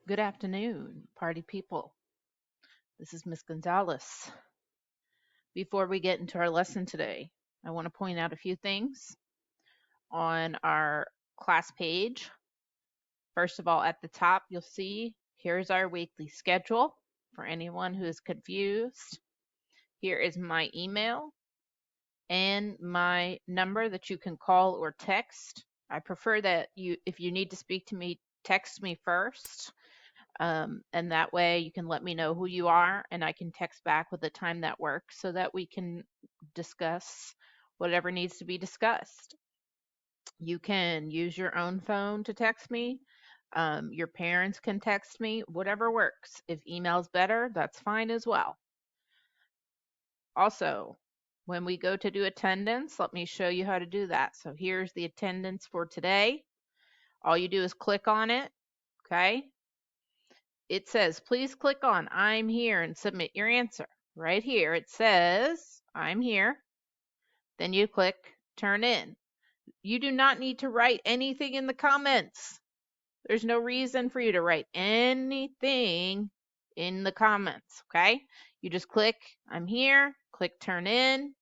Good afternoon, party people. This is Miss Gonzalez. Before we get into our lesson today, I want to point out a few things on our class page. First of all, at the top, you'll see here's our weekly schedule for anyone who is confused. Here is my email and my number that you can call or text. I prefer that if you need to speak to me, text me first. And that way you can let me know who you are and I can text back with a time that works so that we can discuss whatever needs to be discussed. You can use your own phone to text me. Your parents can text me, whatever works. If email's better, that's fine as well. Also, when we go to do attendance, let me show you how to do that. So here's the attendance for today. All you do is click on it, okay? It says, please click on I'm here and submit your answer. Right here, it says, I'm here. Then you click turn in. You do not need to write anything in the comments. There's no reason for you to write anything in the comments, okay? You just click I'm here, click turn in,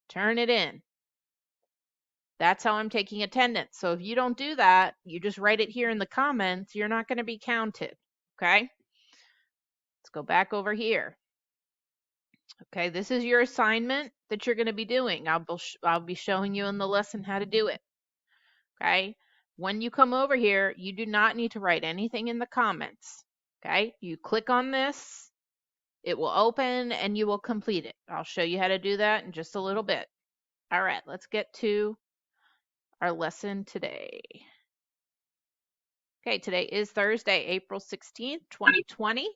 turn it in. That's how I'm taking attendance. So if you don't do that, you just write it here in the comments, you're not going to be counted, okay? Let's go back over here. Okay, this is your assignment that you're going to be doing. I'll be showing you in the lesson how to do it. Okay, when you come over here, you do not need to write anything in the comments. Okay, you click on this, it will open and you will complete it. I'll show you how to do that in just a little bit. All right, let's get to our lesson today. Okay, today is Thursday, April 16th, 2020.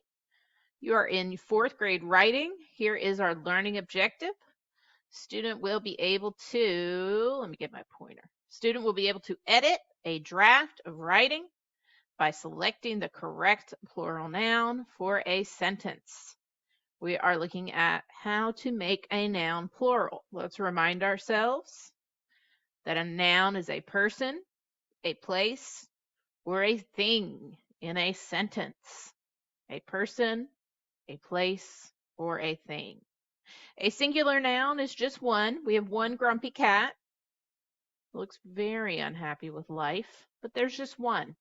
You are in fourth grade writing. Here is our learning objective. Student will be able to, let me get my pointer. Student will be able to edit a draft of writing by selecting the correct plural noun for a sentence. We are looking at how to make a noun plural. Let's remind ourselves that a noun is a person, a place, or a thing in a sentence. A person, a place, or a thing. A singular noun is just one. We have one grumpy cat. Looks very unhappy with life, but there's just one.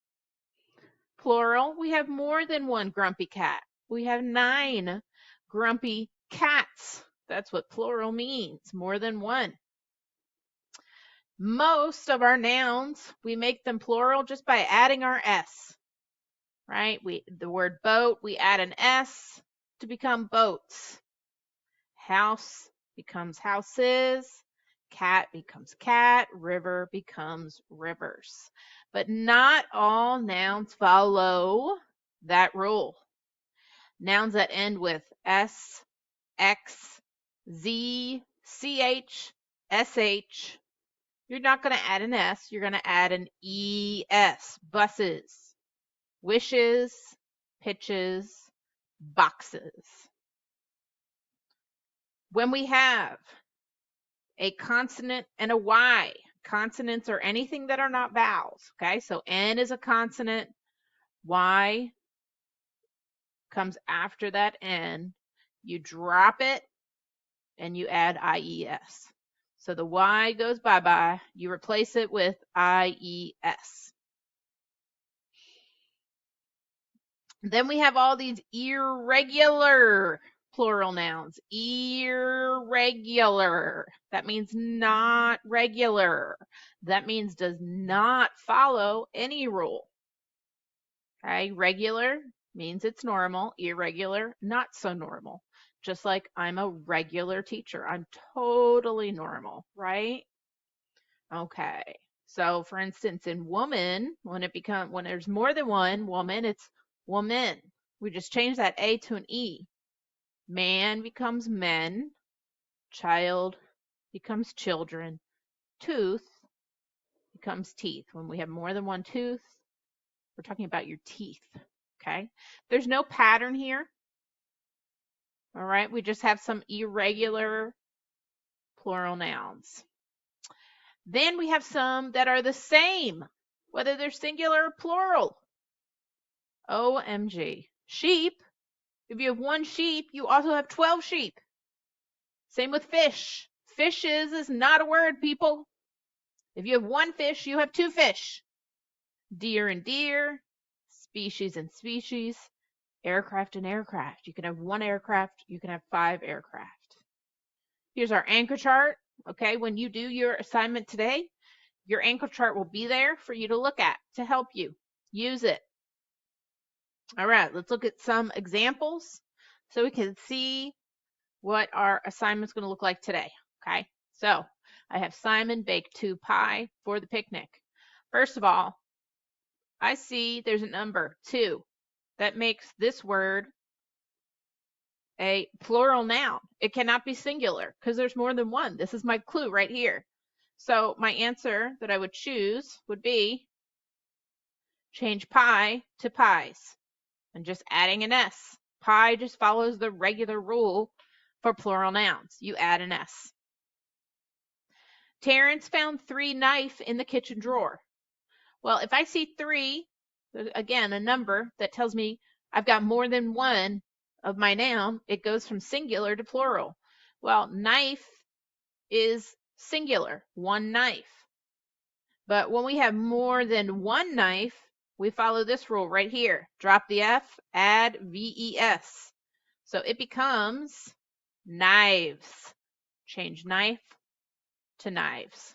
Plural, we have more than one grumpy cat. We have 9 grumpy cats. That's what plural means, more than one. Most of our nouns, we make them plural just by adding our S, right? The word boat, we add an S to become boats. House becomes houses. Cat becomes cat. River becomes rivers. But not all nouns follow that rule. Nouns that end with S, X, Z, CH, SH, you're not going to add an S, you're going to add an ES. Buses, wishes, pitches, boxes. When we have a consonant and a Y, consonants are anything that are not vowels, okay? So N is a consonant, Y comes after that N, you drop it and you add IES. So the Y goes bye-bye, you replace it with IES. Then we have all these irregular plural nouns. Irregular. That means not regular. That means does not follow any rule. Okay, regular means it's normal. Irregular, not so normal. Just like I'm a regular teacher. I'm totally normal, right? Okay. So for instance, in woman, when there's more than one woman, it's woman. We just change that A to an E. Man becomes men. Child becomes children. Tooth becomes teeth. When we have more than one tooth, we're talking about your teeth. Okay. There's no pattern here. All right. We just have some irregular plural nouns. Then we have some that are the same, whether they're singular or plural. OMG. Sheep. If you have one sheep, you also have 12 sheep. Same with fish. Fishes is not a word, people. If you have one fish, you have two fish. Deer and deer. Species and species. Aircraft and aircraft. You can have one aircraft. You can have 5 aircraft. Here's our anchor chart. Okay, when you do your assignment today, your anchor chart will be there for you to look at to help you. Use it. All right, let's look at some examples so we can see what our assignment's going to look like today. Okay, so I have Simon baked 2 pie for the picnic. First of all, I see there's a number 2 that makes this word a plural noun. It cannot be singular because there's more than one. This is my clue right here. So my answer that I would choose would be change pie to pies and just adding an S. Pie just follows the regular rule for plural nouns. You add an S. Terrence found 3 knife in the kitchen drawer. Well, if I see 3, again, a number that tells me I've got more than one of my noun, it goes from singular to plural. Well, knife is singular, one knife. But when we have more than one knife, we follow this rule right here. Drop the F, add VES. So it becomes knives. Change knife to knives.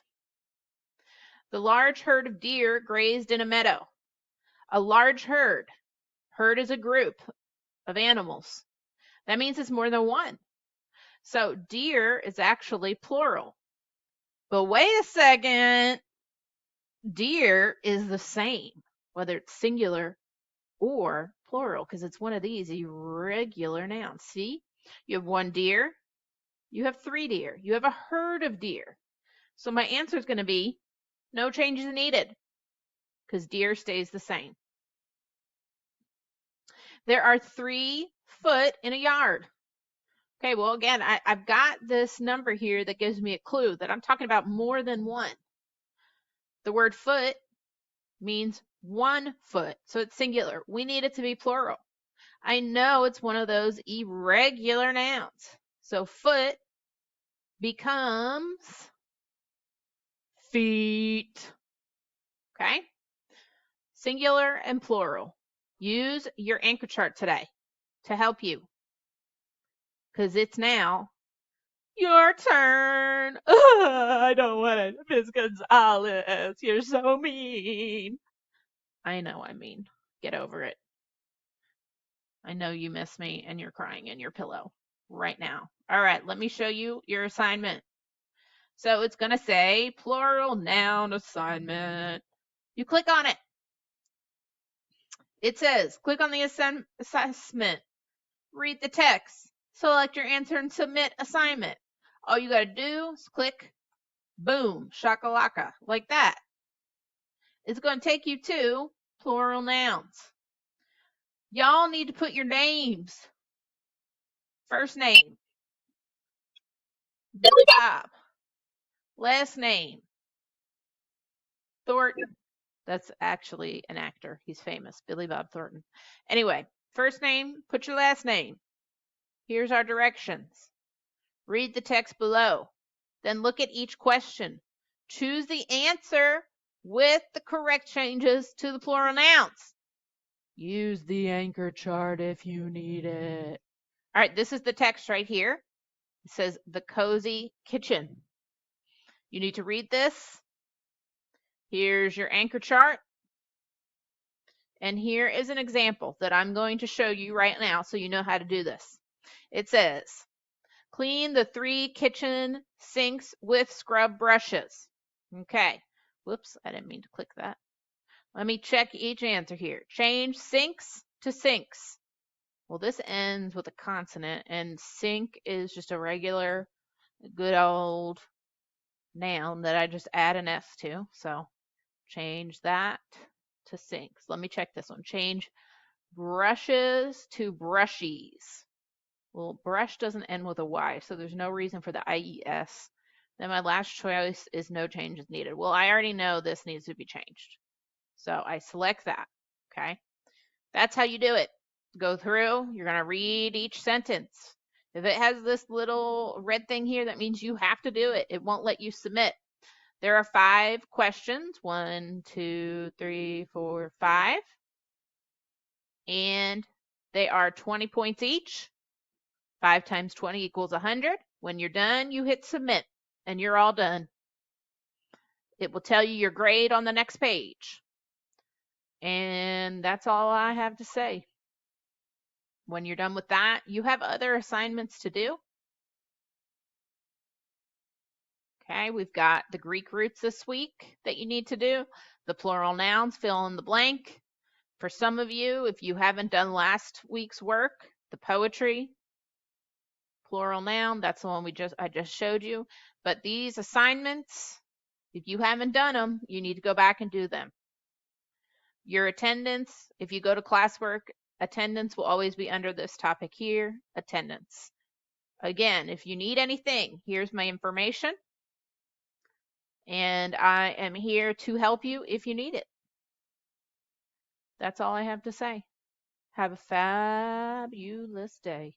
The large herd of deer grazed in a meadow. A large herd. Herd is a group of animals. That means it's more than one. So deer is actually plural. But wait a second. Deer is the same, whether it's singular or plural, because it's one of these irregular nouns. See? You have 1 deer. You have 3 deer. You have a herd of deer. So my answer is going to be no changes needed because deer stays the same. There are 3 foot in a yard. Okay, well, again, I've got this number here that gives me a clue that I'm talking about more than one. The word foot means 1 foot, so it's singular. We need it to be plural. I know it's one of those irregular nouns. So foot becomes feet. Okay? Singular and plural. Use your anchor chart today to help you because it's now your turn. I don't want it. Miss Gonzalez, you're so mean. I know I'm mean. Get over it. I know you miss me and you're crying in your pillow right now. All right, let me show you your assignment. So it's going to say plural noun assignment. You click on it. It says click on the assessment. Read the text. Select your answer and submit assignment. All you got to do is click, boom, shakalaka, like that. It's going to take you to plural nouns. Y'all need to put your names. First name, Billy Bob. Last name, Thornton. That's actually an actor. He's famous, Billy Bob Thornton. Anyway, first name, put your last name. Here's our directions. Read the text below. Then look at each question. Choose the answer with the correct changes to the plural nouns. Use the anchor chart if you need it. All right, this is the text right here. It says the cozy kitchen. You need to read this. Here's your anchor chart. And here is an example that I'm going to show you right now so you know how to do this. It says, clean the 3 kitchen sinks with scrub brushes. Okay. Whoops, I didn't mean to click that. Let me check each answer here. Change sinks to sinks. Well, this ends with a consonant, and sink is just a regular, good old noun that I just add an S to. So change that to sinks. Let me check this one. Change brushes to brushies. Well, brush doesn't end with a Y, so there's no reason for the IES. Then my last choice is no changes needed. Well, I already know this needs to be changed. So I select that, okay? That's how you do it. Go through, you're going to read each sentence. If it has this little red thing here, that means you have to do it. It won't let you submit. There are 5 questions. 1, 2, 3, 4, 5. And they are 20 points each. 5 times 20 equals 100. When you're done, you hit submit, and you're all done. It will tell you your grade on the next page. And that's all I have to say. When you're done with that, you have other assignments to do. Okay, we've got the Greek roots this week that you need to do. The plural nouns, fill in the blank. For some of you, if you haven't done last week's work, the poetry, plural noun, that's the one I just showed you. But these assignments, if you haven't done them, you need to go back and do them. Your attendance, if you go to classwork, attendance will always be under this topic here, attendance. Again, if you need anything, here's my information. And I am here to help you if you need it. That's all I have to say. Have a fabulous day.